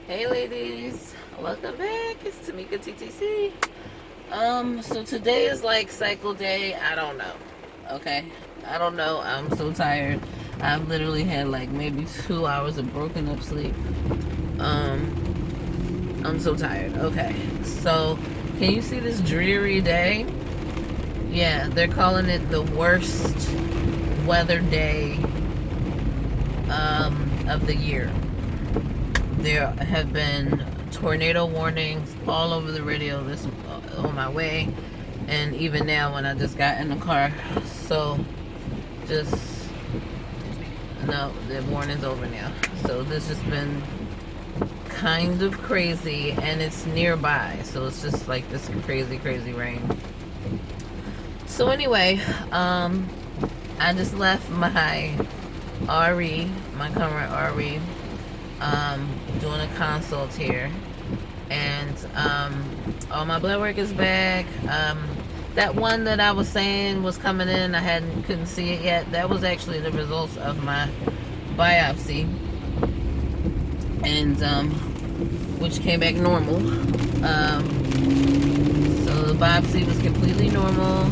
Hey ladies, welcome back. It's Tamika TTC. So today is like cycle day. I don't know. Okay. I don't know. I'm so tired. I've literally had like maybe 2 hours of broken up sleep. I'm so tired. Okay. So can you see this dreary day? Yeah, they're calling it the worst weather day of the year. There have been tornado warnings all over the radio this on my way, and even now when I just got in the car. So just no, the warning's over now. So this has been kind of crazy, and it's nearby, so it's just like this crazy rain. So anyway, I just left my RE, my current RE, doing a consult here, and all my blood work is back. That one that I was saying was coming in, I couldn't see it yet. That was actually the results of my biopsy, and which came back normal. So the biopsy was completely normal.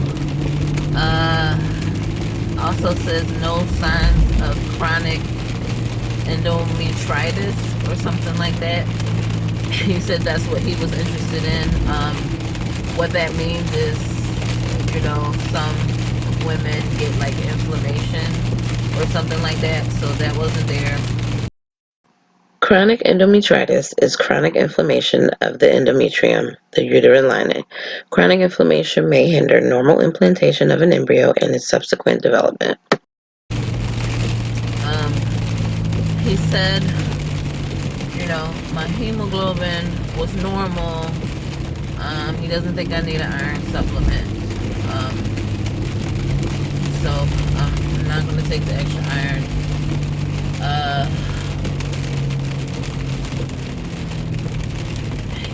Also says no signs of chronic endometritis or something like that. He said that's what he was interested in. What that means is, some women get like inflammation or something like that, so that wasn't there. Chronic endometritis is chronic inflammation of the endometrium, the uterine lining. Chronic inflammation may hinder normal implantation of an embryo and its subsequent development. He said, my hemoglobin was normal. He doesn't think I need an iron supplement. So I'm not going to take the extra iron.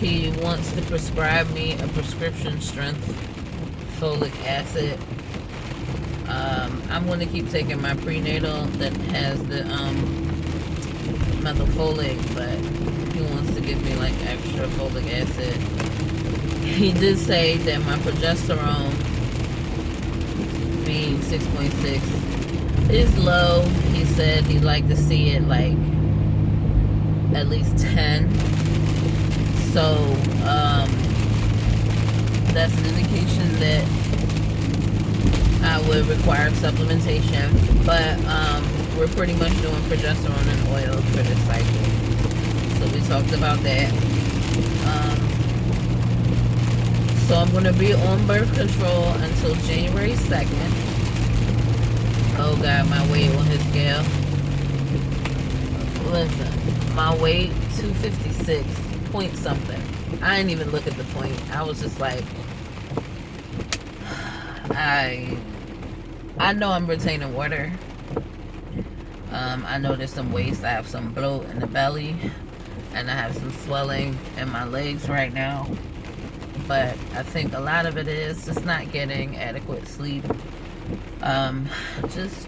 He wants to prescribe me a prescription strength folic acid. I'm going to keep taking my prenatal that has the methylfolate, but he wants to give me like extra folic acid. He did say that my progesterone, being 6.6, is low. He said he'd like to see it like at least 10. So that's an indication that I would require supplementation, but we're pretty much doing progesterone and oil for this cycle. So we talked about that. So I'm going to be on birth control until January 2nd. Oh God, my weight on his scale. Listen, my weight, 256 point something. I didn't even look at the point. I was just like, I know I'm retaining water. I know there's some waste. I have some bloat in the belly, and I have some swelling in my legs right now. But I think a lot of it is just not getting adequate sleep. Just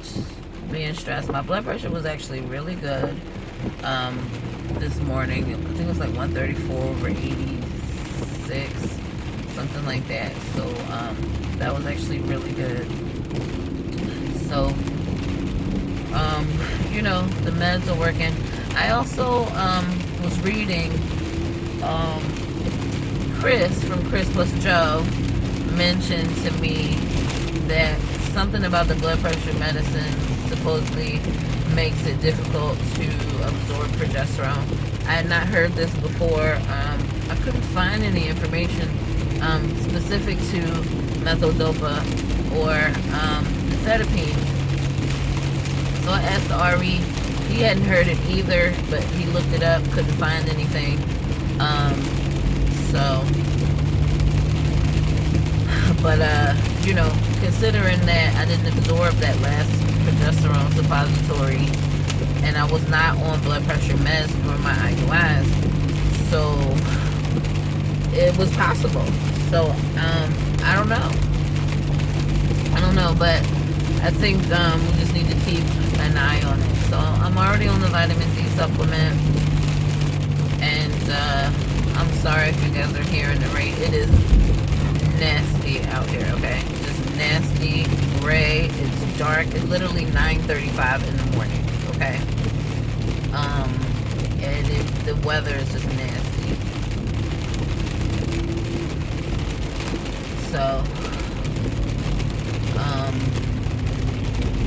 being stressed. My blood pressure was actually really good this morning. I think it was like 134/86, something like that. So that was actually really good. So the meds are working. I also was reading Chris from Chris Plus Joe mentioned to me that something about the blood pressure medicine supposedly makes it difficult to absorb progesterone. I had not heard this before. I couldn't find any information specific to methyl-dopa or nifedipine. So I asked the RE. He hadn't heard it either, but he looked it up, couldn't find anything. Considering that I didn't absorb that last progesterone suppository, and I was not on blood pressure meds for my IUIs, so it was possible. So I don't know, but I think we just need to keep an eye on it. So I'm already on the vitamin D supplement, And I'm sorry if you guys are hearing the rain. It is nasty out here, okay? Just nasty, gray, it's dark. It's literally 9:35 in the morning, okay? And the weather is just nasty. So,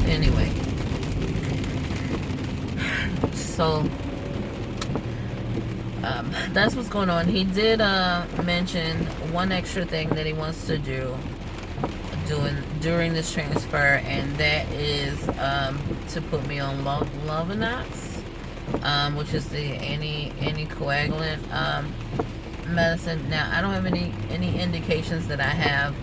anyway. So, that's what's going on. He did mention one extra thing that he wants to do during this transfer, and that is to put me on Lovenox, which is the anticoagulant medicine. Now, I don't have any indications that I have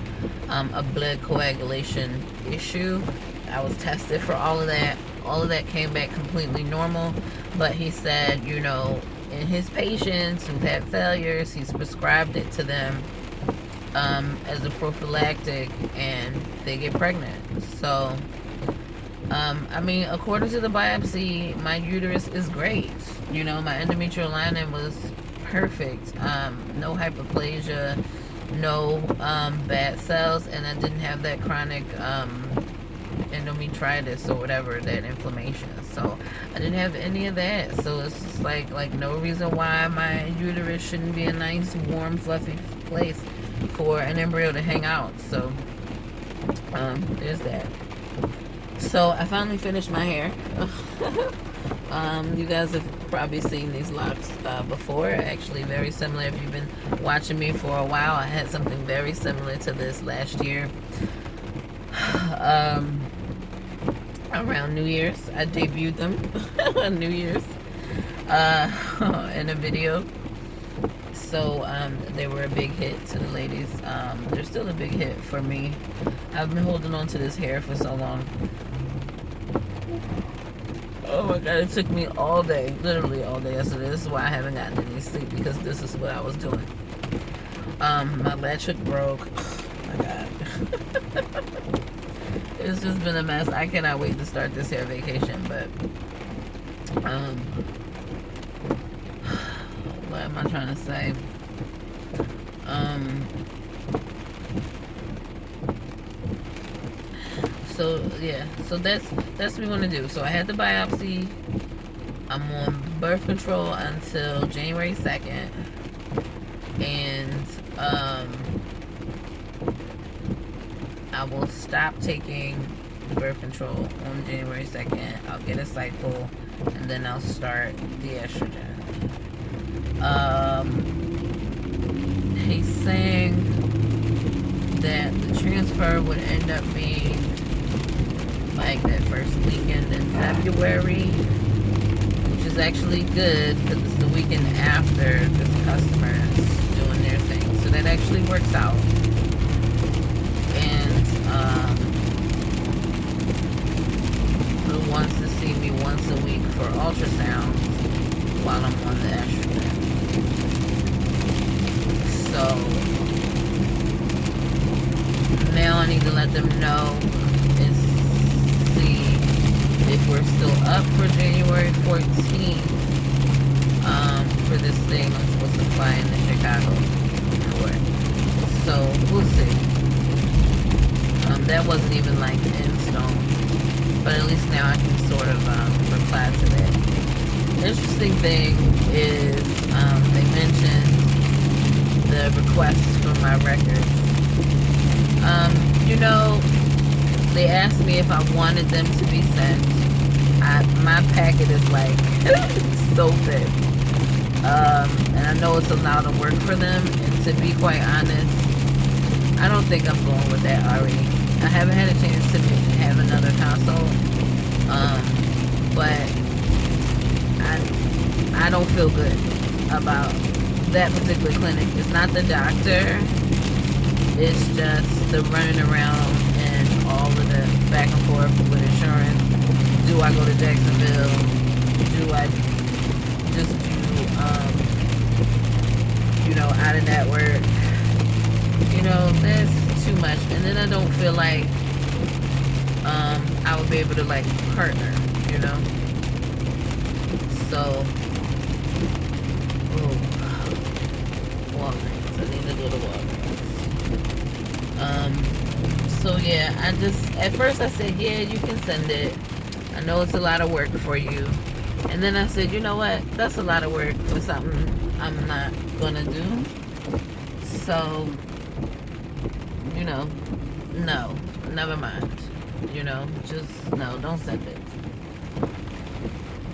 a blood coagulation issue. I was tested for all of that. All of that came back completely normal, but he said, you know, in his patients who've had failures, he's prescribed it to them as a prophylactic, and they get pregnant. So, I mean, according to the biopsy, my uterus is great. You know, my endometrial lining was perfect. No hyperplasia, no bad cells, and I didn't have that chronic endometritis or whatever, that inflammation. So I didn't have any of that. So it's just like no reason why my uterus shouldn't be a nice, warm, fluffy place for an embryo to hang out. So there's that. So I finally finished my hair. You guys have probably seen these locks before. Actually, very similar. If you've been watching me for a while, I had something very similar to this last year. Around New Year's, I debuted them on New Year's in a video. So they were a big hit to the ladies. They're still a big hit for me. I've been holding on to this hair for so long. Oh my god, it took me all day, literally all day yesterday. This is why I haven't gotten any sleep, because this is what I was doing. My latch broke. Oh my god. It's just been a mess. I cannot wait to start this hair vacation, but what am I trying to say? So yeah, so that's what we're gonna do. So I had the biopsy. I'm on birth control until January 2nd, and I will stop taking birth control on January 2nd. I'll get a cycle, and then I'll start the estrogen. He's saying that the transfer would end up being like that first weekend in February, which is actually good because it's the weekend after this customer is doing their thing. So that actually works out. And who wants to see me once a week for ultrasound while I'm on the estrogen. So now I need to let them know and see if we're still up for January 14th for this thing I'm supposed to fly into Chicago for. So we'll see. That wasn't even like in stone, but at least now I can sort of reply to that. The interesting thing is they mentioned the request for my records. You know, they asked me if I wanted them to be sent. My packet is like so big, and I know it's a lot of work for them. And to be quite honest, I don't think I'm going with that already. I haven't had a chance to have another consult, but I don't feel good about that particular clinic. It's not the doctor, it's just the running around and all of the back and forth with insurance. Do I go to Jacksonville? Do I just do, out of network? That's too much. And then I don't feel like I would be able to like partner, So Oh, Walgreens. I need to go to Walgreens. So yeah, at first I said, yeah, you can send it. I know it's a lot of work for you. And then I said, you know what? That's a lot of work for something I'm not gonna do. So, no, never mind. Just no, don't send it.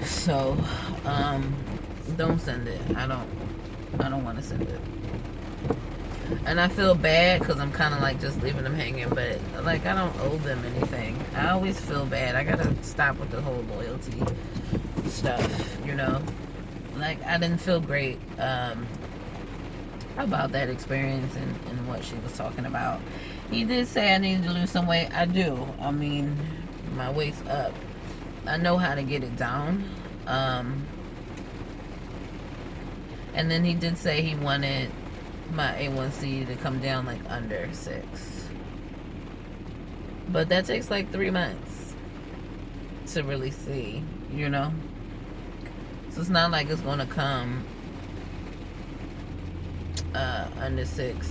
So, don't send it. I don't want to send it. And I feel bad because I'm kind of like just leaving them hanging, but like I don't owe them anything. I always feel bad. I gotta stop with the whole loyalty stuff, Like I didn't feel great about that experience and what she was talking about. He did say I needed to lose some weight. I do. I mean, my weight's up. I know how to get it down. And then he did say he wanted my A1C to come down like under 6. But that takes like 3 months to really see, So it's not like it's going to come under 6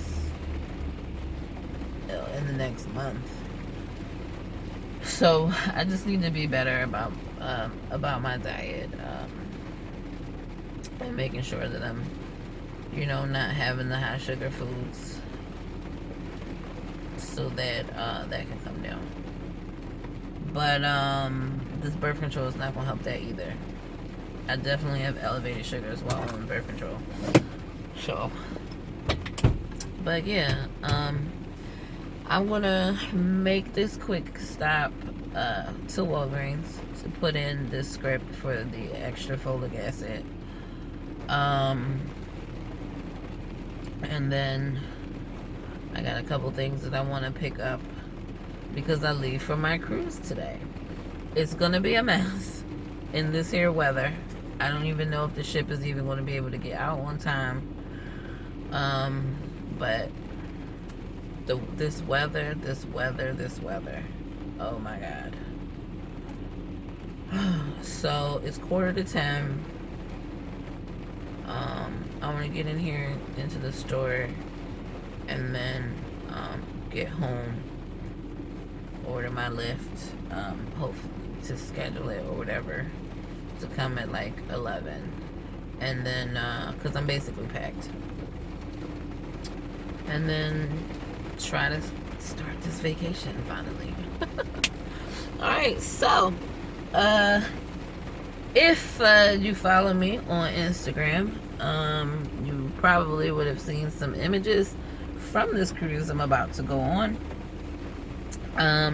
in the next month. So I just need to be better about my diet and making sure that I'm not having the high sugar foods so that that can come down. But this birth control is not gonna help that either. I definitely have elevated sugars while on birth control. So, but yeah, I'm gonna make this quick stop to Walgreens to put in this script for the extra folic acid. And then I got a couple things that I want to pick up because I leave for my cruise today. It's gonna be a mess in this here weather. I don't even know if the ship is even going to be able to get out on time. But this weather. Oh my God. So it's 9:45. I want to get in here into the store and then get home, order my Lyft, hopefully to schedule it or whatever to come at like 11, and then because I'm basically packed, and then try to start this vacation finally. Alright, so if you follow me on Instagram, you probably would have seen some images from this cruise I'm about to go on.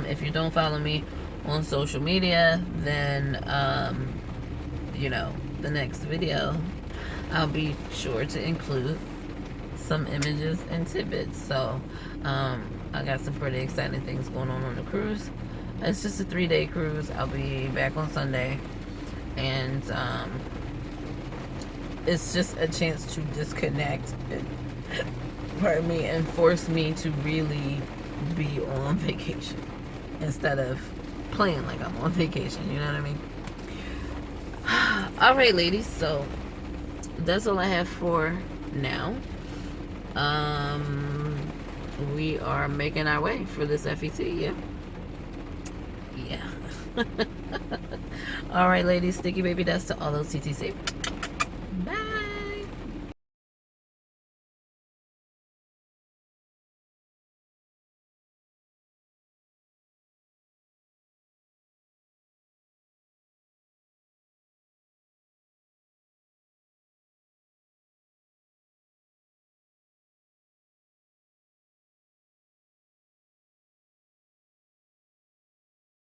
If you don't follow me on social media, then the next video I'll be sure to include some images and tidbits. So I got some pretty exciting things going on the cruise. It's just a 3-day cruise. I'll be back on Sunday, and it's just a chance to disconnect and force me to really be on vacation instead of playing like I'm on vacation, you know what I mean? Alright, ladies, so that's all I have for now. We are making our way for this FET, yeah. Alright, ladies, sticky baby dust to all those TTC.